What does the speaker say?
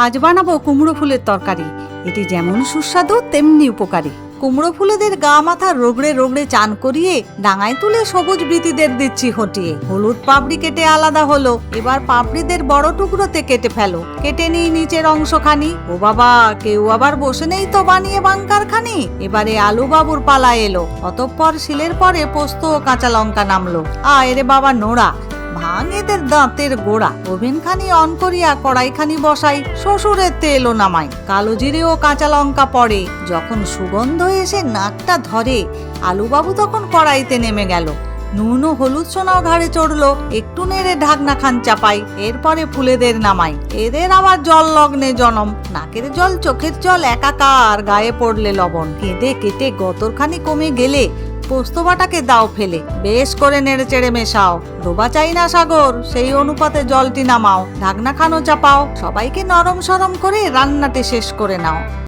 আজ বানাবো কুমড়ো ফুলের তরকারি। এটি যেমন সুস্বাদু তেমনি উপকারী। কুমড়ো ফুলেদের গা মাথা রোগড়ে রোগড়ে চান করিয়ে ডাঙায় তুলে সবুজ বৃতিদের দিচ্ছি হটিয়ে। হলুদ পাপড়ি কেটে আলাদা হলো, এবার পাপড়িদের বড় টুকরোতে কেটে ফেলো। কেটে নিই নিচের অংশখানি। ও বাবা, কেউ আবার বসে নেই তো বানিয়ে বাঙ্কার খানি। এবারে আলু বাবুর পালা এলো। অতঃপর শিলের পরে পোস্ত ও কাঁচা লঙ্কা নামলো। আয় রে বাবা নোড়া, ভাঙ এদের দাঁতের গোড়া। ওভেনখানি অন করিয়া কড়াইখানি বসাই, শ্বশুরের তেলও নামাই। কালো জিরে ও কাঁচা লঙ্কা পড়ে, যখন সুগন্ধ এসে নাকটা ধরে, আলুবাবু তখন কড়াইতে নেমে গেল। নুন ও হলুদ সোনাও ঘাড়ে চড়লো। একটু নেড়ে ঢাকনা খান চাপাই। এরপরে ফুলেদের নামাই। এদের আবার জল লগ্নে জনম। নাকের জল চোখের জল একাকার, গায়ে পড়লে লবণ। কেঁদে কেটে গতরখানি কমে গেলে পোস্ত বাটাকে দাও ফেলে। বেশ করে নেড়ে চেড়ে মেশাও। ডোবা চাই না সাগর, সেই অনুপাতে জলটি নামাও। ঢাকনা খানো চাপাও। সবাইকে নরম সরম করে রান্নাটি শেষ করে নাও।